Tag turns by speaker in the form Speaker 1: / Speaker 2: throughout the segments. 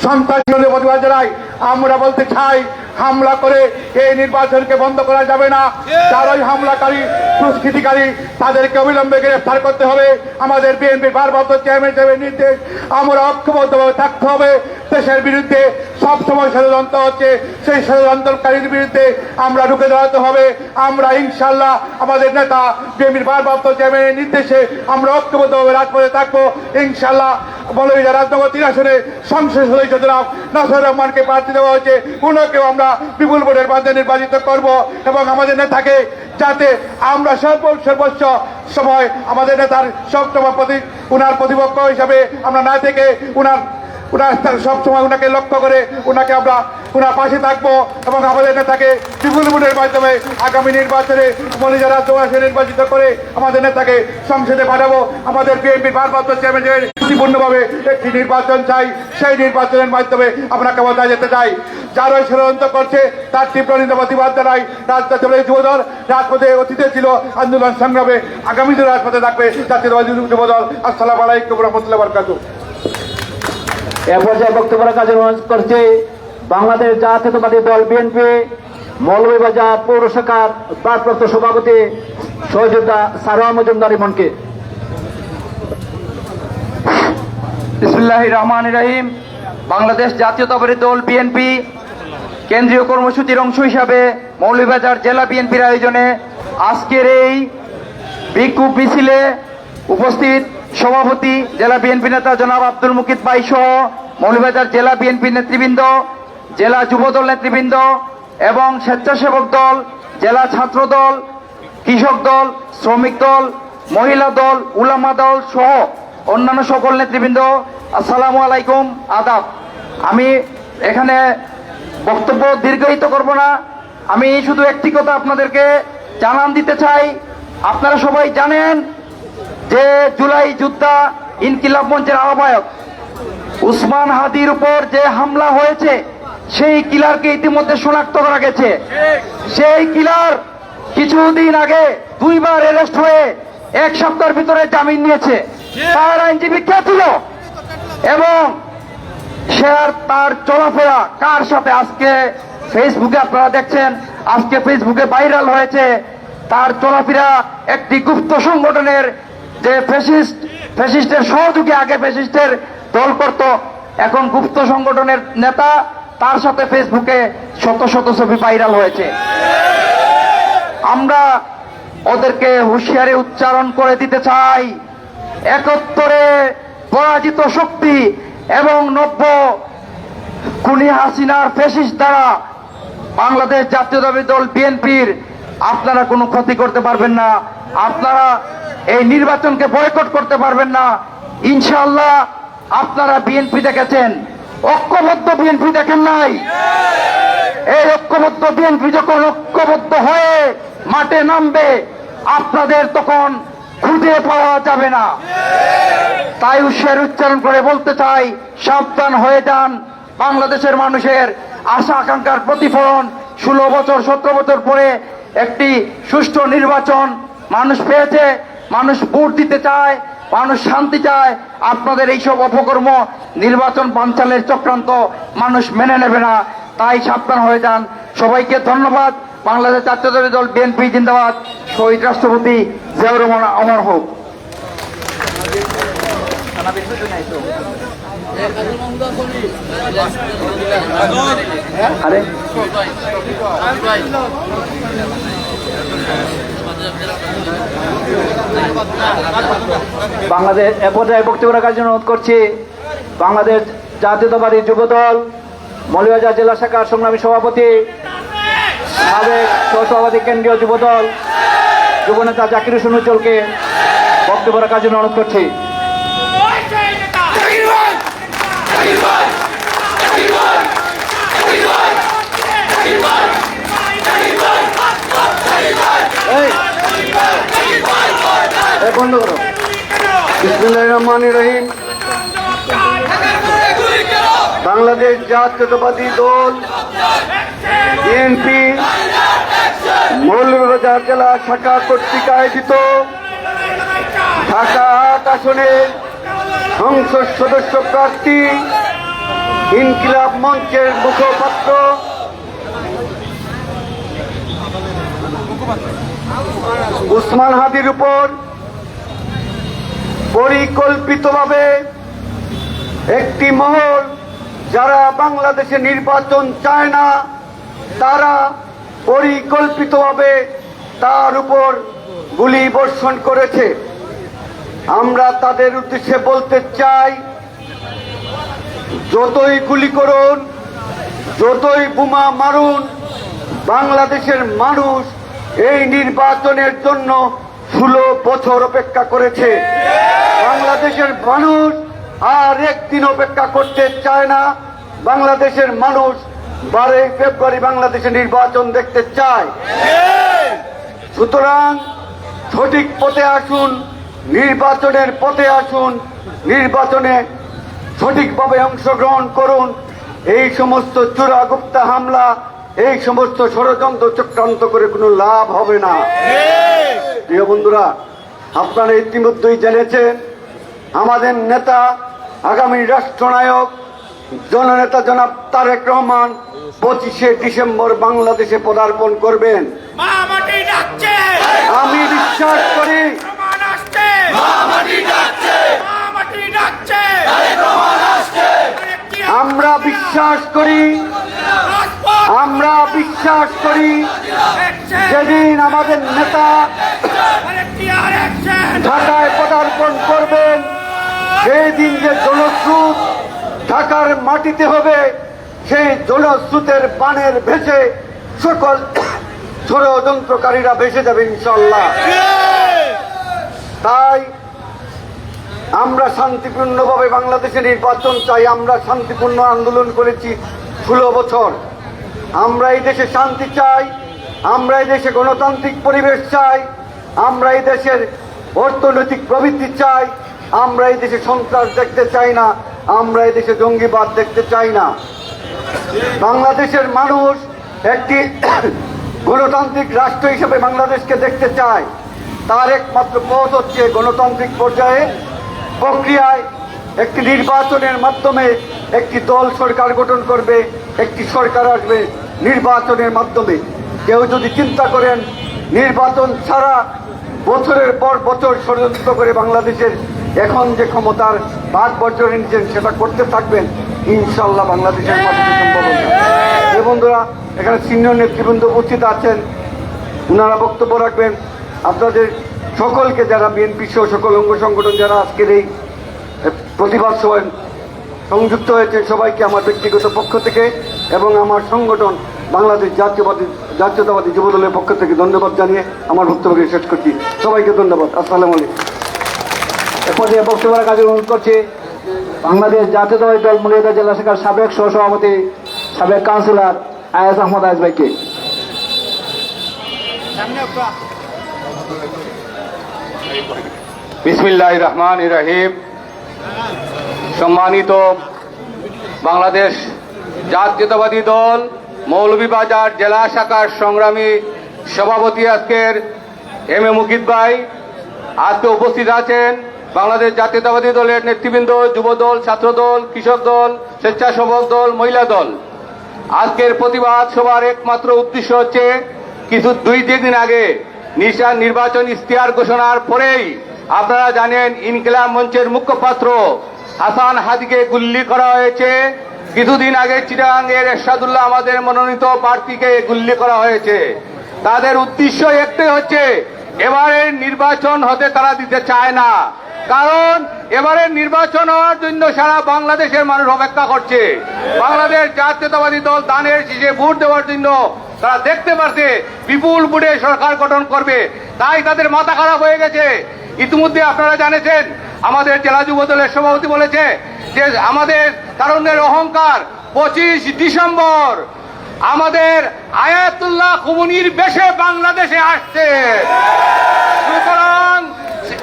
Speaker 1: সন্ত্রাসী প্রতিবাদ জানাই। আমরা বলতে চাই, হামলা করে এই নির্বাচনকে বন্ধ করা যাবে না। যারাই হামলাকারী, দুষ্কৃতিকারী, তাদেরকে অবিলম্বে গ্রেফতার করতে হবে। আমাদের বিএনপির ভারপ্রাপ্ত চেয়ারম্যান সাহেবের নির্দেশ, আমরা ঐক্যবদ্ধভাবে থাকতে হবে। দেশের বিরুদ্ধে সবসময় ষড়যন্ত্র হচ্ছে, সেই ষড়যন্ত্রকারীর বিরুদ্ধে আমরা রুখে দাঁড়াতে হবে। আমরা ইনশাল্লাহ আমাদের নেতা বিএনপির ভারপ্রাপ্ত চেয়ারম্যানের নির্দেশে আমরা ঐক্যবদ্ধভাবে রাজপথে থাকবো ইনশাল্লাহ। মৌলভীবাজার রাজনগর 3 আসনে সংসদ সদস্য জনাব নাসির রহমানকে প্রার্থী দেওয়া হয়েছে। উনাকেও আমরা বিপুল ভোটের মাধ্যমে নির্বাচিত করব এবং আমাদের নেতাকে যাতে আমরা সর্বোচ্চ সময় আমাদের নেতার সবসময় উনার প্রতিপক্ষ হিসাবে আমরা না থেকে উনার সবসময় উনাকে লক্ষ্য করে উনাকে উনার পাশে থাকবো এবং আমাদের নেতাকে বিপুল ভোটের মাধ্যমে আগামী নির্বাচনে মৌলভীবাজার রাজনগর নির্বাচিত করে আমাদের নেতাকে সংসদে পাঠাবো। আমাদের বিএনপির ভারপ্রাপ্ত চেয়ারম্যানের শান্তিপূর্ণভাবে একটি নির্বাচন চাই, সেই নির্বাচনের মাধ্যমে আমরা ক্ষমতায় যেতে চাই। যারা ষড়যন্ত্র করছে তার তীব্র নিন্দা প্রতিবাদ জানাই। রাজনীতি যুবদল রাজপথে অতীতে ছিল আন্দোলন সংগ্রামে, আগামী দিনে রাজপথে থাকবে জাতীয়তাবাদী যুবদল। আসসালামু আলাইকুম রহমতুল্লাহ বারকাতুহু।
Speaker 2: এ পর্যায়ে বক্তব্য রাখার জন্য অনুরোধ করছি বাংলাদেশ জাতীয়তাবাদী দল বিএনপি মৌলভীবাজার পৌর শাখার ভারপ্রাপ্ত সভাপতি সহযোদ্ধা সারোয়ার মজুমদার ইমনকে।
Speaker 3: বিসমিল্লাহির রহমানির রহিম। বাংলাদেশ জাতীয়তাবাদী দল বিএনপি কেন্দ্রীয় কর্মসূচির অংশ হিসাবে মৌলভীবাজার জেলা বিএনপির আয়োজনে আজকের এই বিক্ষোভ মিছিলে উপস্থিত সভাপতি জেলা বিএনপি নেতা জনাব আব্দুল মুকিত ভাই সহ মৌলভীবাজার জেলা বিএনপি নেতৃবৃন্দ, জেলা যুবদল নেতৃবৃন্দ এবং স্বেচ্ছাসেবক দল, জেলা ছাত্র দল, কৃষক দল, শ্রমিক দল, মহিলা দল, উলামা দল সহ অন্যান্য সকল নেতৃবৃন্দ, আসসালামু আলাইকুম, আদাব। আমি এখানে বক্তব্য দীর্ঘায়িত করব না। আমি শুধু একটি কথা আপনাদেরকে জানান দিতে চাই। আপনারা সবাই জানেন যে জুলাই যোদ্ধা ইনকিলাব মঞ্চের আহ্বায়ক উসমান হাদির উপর যে হামলা হয়েছে, সেই কিলারকে ইতিমধ্যে শনাক্ত করা গেছে। সেই কিলার কিছুদিন আগে 2 বার অ্যারেস্ট হয়ে 1 সপ্তাহের ভিতরে জামিন নিয়েছে। তার আইনজীবী কে ছিল এবং সে তার চলাফেরা কার সাথে, আজকে ফেসবুকে আপনারা দেখছেন, আজকে ফেসবুকে ভাইরাল হয়েছে তার চলাফেরা একটি গুপ্ত সংগঠনের যে ফ্যাসিস্টের সহযোগী, আগে ফ্যাসিস্টের দল করত, এখন গুপ্ত সংগঠনের নেতা, তার সাথে ফেসবুকে শত শত ছবি ভাইরাল হয়েছে। আমরা ওদেরকে হুঁশিয়ারি উচ্চারণ করে দিতে চাই, 71-এ পরাজিত শক্তি এবং 90 খুনি হাসিনার ফ্যাসিস্ট দ্বারা বাংলাদেশ জাতীয়তাবাদী দল বিএনপির আপনারা কোনো ক্ষতি করতে পারবেন না। আপনারা এই নির্বাচনকে বয়কট করতে পারবেন না। ইনশাআল্লাহ আপনারা বিএনপি দেখেছেন, ঐক্যবদ্ধ বিএনপি দেখেন নাই। এই ঐক্যবদ্ধ বিএনপি যখন ঐক্যবদ্ধ হয়ে মাঠে নামবে, আপনাদের তখন খুঁজে পাওয়া যাবে না। তাই হুঁশিয়ারি উচ্চারণ করে বলতে চাই, সাবধান হয়ে যান। বাংলাদেশের মানুষের আশা আকাঙ্ক্ষার প্রতিফলন 16 বছর 17 বছর পরে একটি সুষ্ঠু নির্বাচন মানুষ পেয়েছে। মানুষ ভোট দিতে চায়, মানুষ শান্তি চায়। আপনাদের এইসব অপকর্ম, নির্বাচন বানচালের চক্রান্ত মানুষ মেনে নেবে না। তাই সাবধান হয়ে যান। সবাইকে ধন্যবাদ। বাংলাদেশ জাতীয়তাবাদী দল বিএনপি জিন্দাবাদ। শহীদ রাষ্ট্রপতি জিয়াউর রহমান অমর হোক।
Speaker 2: বাংলাদেশ এ পর্যায়ে বক্তব্য রাখার জন্য অনুরোধ করছি বাংলাদেশ জাতীয়তাবাদী যুবদল মৌলভীবাজার জেলা শাখার সংগ্রামী সভাপতি, সাবেক সহসভাপতি কেন্দ্রীয় যুবদল যুবনেতা জাকির হোসেন উজ্জ্বলকে বক্তব্য রাখার জন্য অনুরোধ করছি। বন্ধ করো।
Speaker 1: বিসমিল্লাহির রহমানির রহিম। বাংলাদেশ জাতীয়তাবাদী দল বিএনপি মৌলভীবাজার জেলা শাখা কর্তৃক আয়োজিত ঢাকা 8 আসনের সংসদ সদস্য প্রার্থী
Speaker 4: ইনকিলাব মঞ্চের মুখপাত্র উসমান হাদির উপর পরিকল্পিতভাবে একটি মহল, যারা বাংলাদেশে নির্বাচন চায় না, তারা পরিকল্পিতভাবে তার উপর গুলি বর্ষণ করেছে। আমরা তাদের উদ্দেশ্যে বলতে চাই, যতই গুলি করুন, যতই বোমা মারুন, বাংলাদেশের মানুষ এই নির্বাচনের জন্য 16 বছর অপেক্ষা করেছে। বাংলাদেশের মানুষ আর একদিন অপেক্ষা করতে চায় না। বাংলাদেশের মানুষ 12 ফেব্রুয়ারি বাংলাদেশে নির্বাচন দেখতে চায়। সুতরাং সঠিক পথে আসুন, নির্বাচনের পথে আসুন, নির্বাচনে সঠিকভাবে অংশগ্রহণ করুন। এই সমস্ত চূড়াগুপ্তা হামলা, এই সমস্ত ষড়যন্ত্র চক্রান্ত করে কোনো লাভ হবে না। প্রিয় বন্ধুরা, আপনারা ইতিমধ্যেই জেনেছেন আমাদের নেতা, আগামী রাষ্ট্রনায়ক জননেতা জনাব তারেক রহমান 25শে ডিসেম্বর বাংলাদেশে পদার্পণ করবেন। আমি বিশ্বাস করি, আমরা বিশ্বাস করি যেদিন আমাদের নেতা ঢাকায় পদার্পণ করবেন, সেই দিন যে জনস্রোত ঢাকার মাটিতে হবে, সেই জনস্রোতের বানের ভেসে সকল ষড়যন্ত্রকারীরা ভেসে যাবে ইনশাল্লাহ। তাই আমরা শান্তিপূর্ণভাবে বাংলাদেশে নির্বাচন চাই। আমরা শান্তিপূর্ণ আন্দোলন করেছি 16 বছর। আমরা এই দেশে শান্তি চাই, আমরা এই দেশে গণতান্ত্রিক পরিবেশ চাই, আমরা এই দেশের অর্থনৈতিক প্রবৃদ্ধি চাই, আমরা এই দেশে সন্ত্রাস দেখতে চাই না, আমরা এই দেশে জঙ্গিবাদ দেখতে চাই না। বাংলাদেশের মানুষ একটি গণতান্ত্রিক রাষ্ট্র হিসেবে বাংলাদেশকে দেখতে চায়। তার একমাত্র পথ হচ্ছে গণতান্ত্রিক পর্যায়ে প্রক্রিয়ায় একটি নির্বাচনের মাধ্যমে একটি দল সরকার গঠন করবে, একটি সরকার আসবে নির্বাচনের মাধ্যমে। কেউ যদি চিন্তা করেন নির্বাচন ছাড়া বছরের পর বছর ষড়যন্ত্র করে বাংলাদেশের এখন যে ক্ষমতার ভাগ বর্জন নিচ্ছেন সেটা করতে থাকবেন, ইনশাল্লাহ বাংলাদেশের মাটিতে সম্ভব হবে। বন্ধুরা, এখানে সিনিয়র নেতৃবৃন্দ উপস্থিত আছেন, ওনারা বক্তব্য রাখবেন। আপনাদের সকলকে, যারা বিএনপি সহ সকল অঙ্গ সংগঠন যারা আজকের এই প্রতিবাদ সভায় সংযুক্ত হয়েছে, সবাইকে আমার ব্যক্তিগত পক্ষ থেকে এবং আমার সংগঠন বাংলাদেশ জাতীয়তাবাদী যুবদলের পক্ষ থেকে ধন্যবাদ জানিয়ে আমার বক্তব্যকে শেষ করছি। সবাইকে ধন্যবাদ। আসসালামু আলাইকুম।
Speaker 2: এরপরে বক্তব্য রাখার কাজে অনুরোধ করছি বাংলাদেশ জাতীয়তাবাদী দল মৌলভীবাজার জেলা শাখার সাবেক সহসভাপতি, সাবেক কাউন্সিলর আয়াজ আহমদ আয়াজ ভাইকে।
Speaker 5: বিসমিল্লাহির রহমানির রহিম। সম্মানিত বাংলাদেশ জাতীয়তাবাদী দল মৌলভীবাজার জেলা শাখার সংগ্রামী সভাপতি আজকের এম এ মুকিত ভাই, আজকে উপস্থিত আছেন বাংলাদেশ জাতীয়তাবাদী দলের নেতৃবৃন্দ, যুবদল, ছাত্রদল, কৃষক দল, স্বেচ্ছাসেবক দল, মহিলা দল। আজকের প্রতিবাদ সভার একমাত্র উদ্দেশ্য হচ্ছে দুই দিন আগে নির্বাচন ইশতেহার ঘোষণার পরেই আপনারা জানেন ইনকিলাব মঞ্চের মুখপাত্র হাসান হাদিকে গুলি করা হয়েছে। কিছুদিন আগে চিটাগাংয়ের এরশাদুল্লাহ আমাদের মনোনীত প্রার্থীকে গুলি করা হয়েছে। তাদের উদ্দেশ্য একটাই হচ্ছে এবারের নির্বাচন হতে তারা দিতে চায় না, কারণ এবারের নির্বাচন হওয়ার জন্য সারা বাংলাদেশের মানুষ অপেক্ষা করছে। বাংলাদেশ জাতীয়তাবাদী দল দানের শীষে ভোট দেওয়ার জন্য তারা দেখতে পারছে বিপুল ভোটে সরকার গঠন করবে, তাই তাদের মাথা খারাপ হয়ে গেছে। ইতিমধ্যে আপনারা জানেছেন আমাদের জেলা যুব দলের সভাপতি বলেছে যে আমাদের তারুণ্যের অহংকার 25 ডিসেম্বর আমাদের আয়াতুল্লাহ খুমনির বেশে বাংলাদেশে আসছে। সুতরাং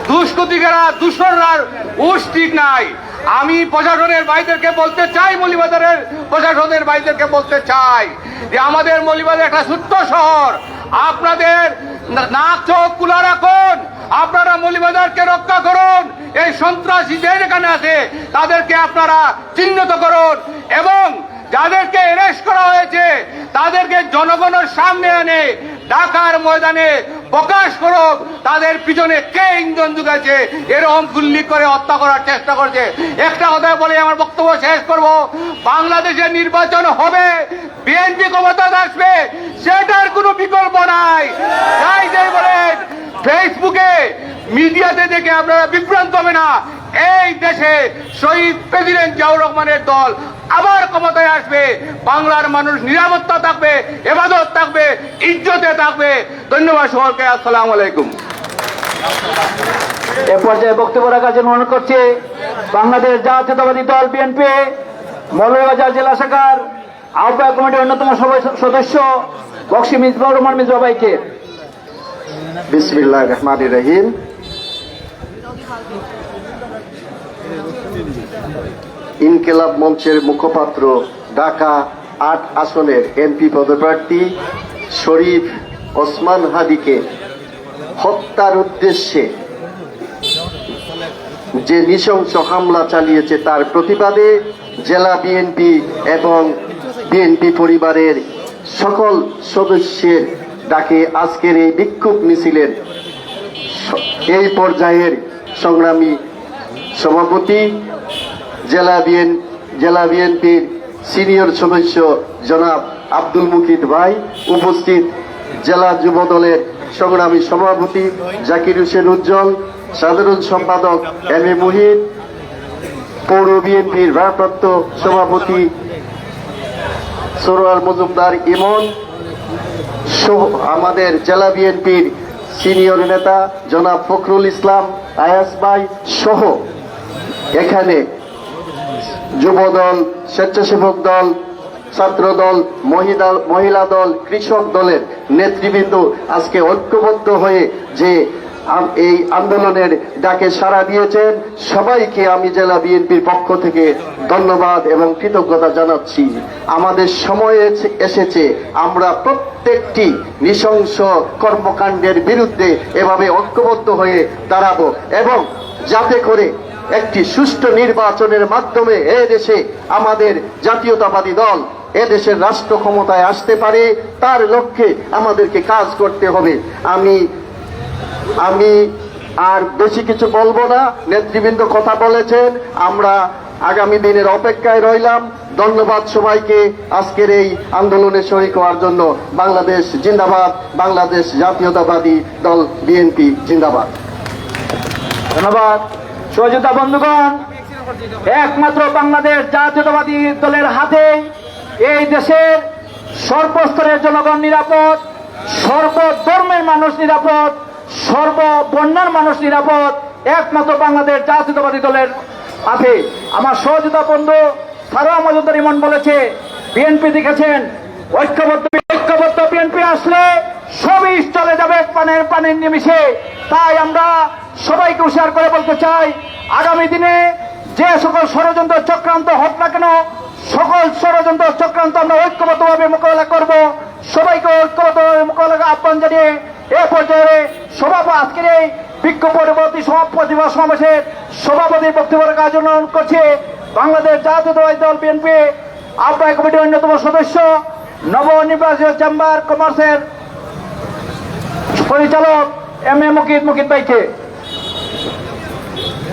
Speaker 5: দুষ্কৃতিকারা দূষণার উস ঠিক নাই। আমি প্রশাসনের ভাইদেরকে বলতে চাই, মৌলভীবাজারের প্রশাসনের ভাইদেরকে বলতে চাই যে আমাদের মৌলভীবাজার একটা ছোট্ট শহর, আপনাদের নাক চোখ খোলা রাখুন, আপনারা মৌলভীবাজারকে রক্ষা করুন। এই সন্ত্রাসী যে যেখানে আছে তাদেরকে আপনারা চিহ্নিত করুন এবং যাদেরকে অ্যারেস্ট করা হয়েছে তাদেরকে জনগণের সামনে এনে ঢাকার ময়দানে প্রকাশ করো তাদের পিছনে কে ইন্ধন যুগাছে, এরকম গুল্লি করে হত্যা করার চেষ্টা করছে। একটা কথা বলে আমার বক্তব্য শেষ করব, বাংলাদেশের নির্বাচন হবে, বিএনপি ক্ষমতায় আসবে, সেটার কোনো বিকল্প নাই। তাই যাই বলেন, ফেসবুকে মিডিয়াতে দেখে আপনারা বিভ্রান্ত হবে না। এই দেশে শহীদ প্রেসিডেন্ট জিয়াউর রহমানের দল আবার ক্ষমতায় আসবে, বাংলার মানুষ নিরাপত্তা থাকবে, এবাদত থাকবে, ইজ্জতে থাকবে। ধন্যবাদ সকলকে। আসসালামু আলাইকুম।
Speaker 2: এ পর্যায়ে বক্তব্য রাখার জন্য অনুরোধ করছি বাংলাদেশ জাতীয়তাবাদী দল বিএনপি মৌলভীবাজার জেলা শাখার আহ্বায়ক কমিটির অন্যতম সদস্য বক্সি মিজবাউর রহমান মিজবা ভাইকে।
Speaker 4: বিসমিল্লাহির রহমানির রহিম। ইনকিলাব মঞ্চের মুখপাত্র ঢাকা ৮ আসনের এমপি পদপ্রার্থী শরীফ ওসমান হাদিকে হত্যার উদ্দেশ্যে যে নৃশংস হামলা চালিয়েছে তার প্রতিবাদে জেলা বিএনপি এবং বিএনপি পরিবারের সকল সদস্যের ডাকে আজকের এই বিক্ষোভ মিছিলের এই পর্যায়ের সংগ্রামী সভাপতি জেলা বিএনপির সিনিয়র সদস্য জনাব আব্দুল মুকিত ভাই, উপস্থিত জেলা যুব দলের সংগ্রামী সভাপতি জাকির হোসেন উজ্জ্বল, সাধারণ সম্পাদক এম এ মুহিত, পৌর বিএনপির ভারপ্রাপ্ত সভাপতি সরোয়ার মজুমদার ইমন সহ আমাদের জেলা বিএনপির সিনিয়র নেতা জনাব ফখরুল ইসলাম আয়াস ভাই সহ এখানে যুব দল, স্বেচ্ছাসেবক দল, ছাত্র দল, মহিলা দল, কৃষক দলের নেতৃবৃন্দ আজকে ঐক্যবদ্ধ হয়ে যে এই আন্দোলনের ডাকে সাড়া দিয়েছেন, সবাইকে আমি জেলা বিএনপির পক্ষ থেকে ধন্যবাদ এবং কৃতজ্ঞতা জানাচ্ছি। আমাদের সময় এসেছে আমরা প্রত্যেকটি নৃশংস কর্মকাণ্ডের বিরুদ্ধে এভাবে ঐক্যবদ্ধ হয়ে দাঁড়াবো এবং যাতে করে একটি সুষ্ঠু নির্বাচনের মাধ্যমে এদেশে আমাদের জাতীয়তাবাদী দল এদেশের রাষ্ট্র ক্ষমতায় আসতে পারে, তার লক্ষ্যে আমাদেরকে কাজ করতে হবে। আমি আর বেশি কিছু বলবো না, নেতৃবৃন্দ কথা বলেছেন, আমরা আগামী দিনের অপেক্ষায় রইলাম। ধন্যবাদ সবাইকে আজকের এই আন্দোলনে শরীক হওয়ার জন্য। বাংলাদেশ জিন্দাবাদ, বাংলাদেশ জাতীয়তাবাদী দল বিএনপি জিন্দাবাদ।
Speaker 2: ধন্যবাদ। সহযোগিতা বন্ধুগণ, একমাত্র বাংলাদেশ জাতীয়তাবাদী দলের হাতে এই দেশের সর্বস্তরের জনগণ নিরাপদ, সর্বধর্মের মানুষ নিরাপদ, সর্ববর্ণের মানুষ নিরাপদ, একমাত্র বাংলাদেশ জাতীয়তাবাদী দলের হাতে। আমার সহযোগিতা বন্ধু সারোয়ার মজুমদার ইমন বলেছে, বিএনপি দেখেছেন ঐক্যবদ্ধ বিএনপি আসলে সবই চলে যাবে পানির নিমিশে। তাই আমরা সবাইকে উৎসাহ করে বলতে চাই, আগামী দিনে যে সকল ষড়যন্ত্র চক্রান্ত হোক না কেন, সকল ষড়যন্ত্র চক্রান্ত আমরা ঐক্যবদ্ধভাবে মোকাবেলা করব। সবাইকে ঐক্যবদ্ধভাবে মোকাবেলা আহ্বান জানিয়ে এ পর্যায়ে আজকের এই বিক্ষোভ পরবর্তী প্রতিবাদ সমাবেশের সভাপতির বক্তব্য রাখার জন্য অনুরোধ করছি বাংলাদেশ জাতীয়তাবাদী দল বিএনপি আহ্বায়ক কমিটির অন্যতম সদস্য নবনির্বাচিত চেম্বার কমার্সের পরিচালক এম এ মুকিত ভাইকে।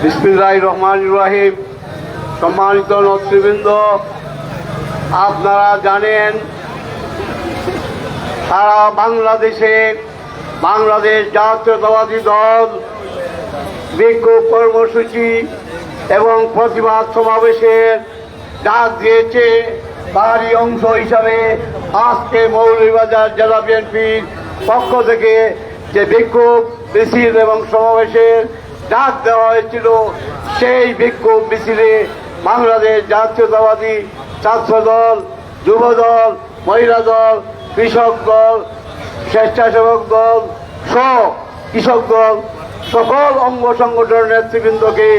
Speaker 6: বিসমিল্লাহির রহমানির রহিম। সম্মানিত নেতৃবৃন্দ, আপনারা জানেন সারা বাংলাদেশে বাংলাদেশ জাতীয়তাবাদী দল বিক্ষোভ কর্মসূচি এবং প্রতিবাদ সমাবেশের ডাক দিয়েছে। তারই অংশ হিসাবে আজকে মৌলভীবাজার জেলা বিএনপির পক্ষ থেকে যে বিক্ষোভ মিছিল এবং সমাবেশের ডাক দেওয়া হয়েছিল, সেই বিক্ষোভ মিছিলে বাংলাদেশ জাতীয়তাবাদী ছাত্র দল, যুব দল, মহিলা দল, কৃষক দল, স্বেচ্ছাসেবক দল সহ কৃষক দল সকল অঙ্গ সংগঠনের নেতৃবৃন্দকে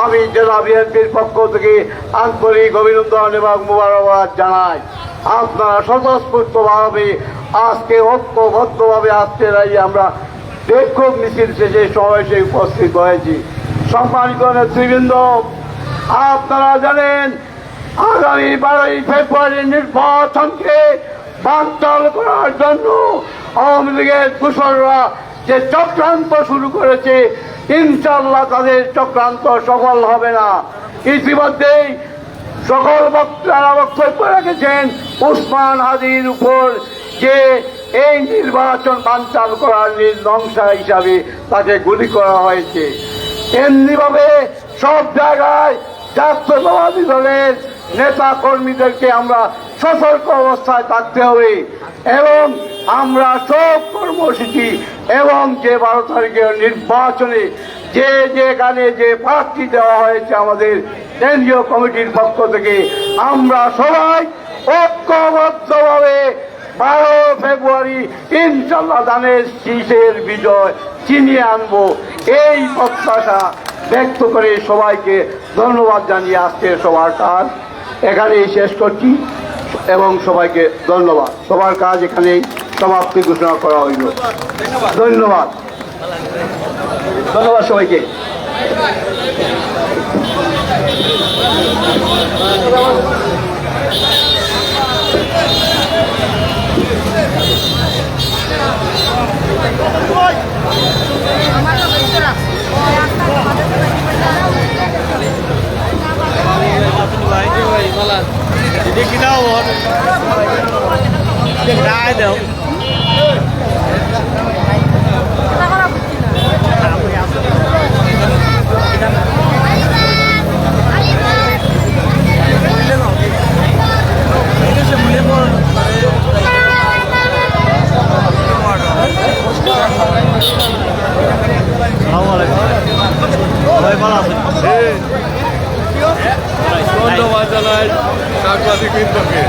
Speaker 6: আমি জেলা বিএনপির পক্ষ থেকে আন্তরিক অভিনন্দন এবং মোবারকবাদ জানাই। আপনারা স্বতঃস্ফূর্তভাবে আজকে ঐক্যবদ্ধভাবে আজকের এই আমরা বিক্ষোভ মিছিল শেষে সমাবেশে উপস্থিত হয়েছি। সম্মানিত নেতৃবৃন্দ, আপনারা জানেন আগামী 12ই ফেব্রুয়ারি নির্বাচনকে বানচাল করার জন্য আওয়ামী লীগের দূষণরা যে চক্রান্ত শুরু করেছে, ইনশাল্লাহ তাদের চক্রান্ত সফল হবে না। ইতিমধ্যেই সকল বক্তারা বক্তব্য রেখেছেন উসমান হাদির উপর যে এই নির্বাচন বানচাল করার নংসা হিসাবে তাকে গুলি করা হয়েছে। এমনিভাবে সব জায়গায় জাতীয়তাবাদী দলের নেতা কর্মীদেরকে আমরা সতর্ক অবস্থায় থাকতে হবে এবং আমরা সব কর্মসূচি এবং যে 12 তারিখের নির্বাচনে যে যেখানে যে প্রার্থী দেওয়া হয়েছে আমাদের কেন্দ্রীয় কমিটির পক্ষ থেকে আমরা সবাই ঐক্যবদ্ধভাবে 12 ফেব্রুয়ারি ইনশাল্লাহ ধানের শীষের বিজয় ছিনিয়ে আনবো, এই প্রত্যাশা ব্যক্ত করে সবাইকে ধন্যবাদ জানিয়ে আজকের সভাটা এখানেই শেষ করছি এবং সবাইকে ধন্যবাদ। সবার কাজ এখানেই সমাপ্তি ঘোষণা করা হইল। ধন্যবাদ।
Speaker 2: ধন্যবাদ সবাইকে।
Speaker 7: ধন্যবাদ জানাই সাংবাদিক বৃন্দকে।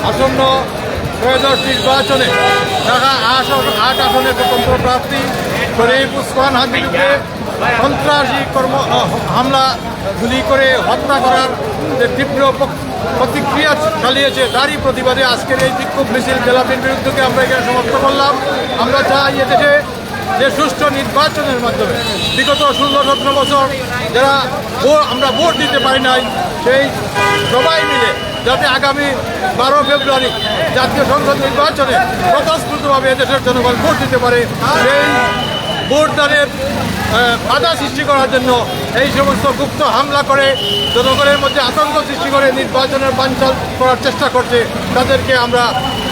Speaker 7: আসন্ন ত্রয়োদশ নির্বাচনে ঢাকা 8 আসনের স্বতন্ত্র প্রার্থী শরীফ উসমান হাদিকে সন্ত্রাসী হামলা গুলি করে হত্যা করার যে তীব্র প্রতিক্রিয়া চালিয়েছে, তারই প্রতিবাদে আজকের এই বিক্ষোভ মিছিল জেলা বিএনপির উদ্যোগে আমরা এখানে সমাপ্ত করলাম। আমরা চাই এদেশে যে সুষ্ঠু নির্বাচনের মাধ্যমে বিগত 16-17 বছর যারা আমরা ভোট দিতে পারি নাই, সেই সবাই মিলে যাতে আগামী 12 ফেব্রুয়ারি জাতীয় সংসদ নির্বাচনে স্বতঃস্ফূর্তভাবে এদেশের জনগণ ভোট দিতে পারে, সেই ভোটদানের বাধা সৃষ্টি করার জন্য এই সমস্ত গুপ্ত হামলা করে জনগণের মধ্যে আতঙ্ক সৃষ্টি করে নির্বাচনের বানচাল করার চেষ্টা করছে, তাদেরকে আমরা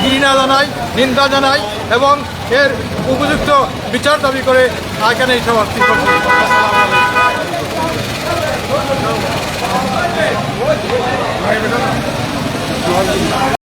Speaker 7: ঘৃণা জানাই, নিন্দা জানাই এবং এর উপযুক্ত বিচার দাবি করে এখানে এই সমাপ্তি করছি।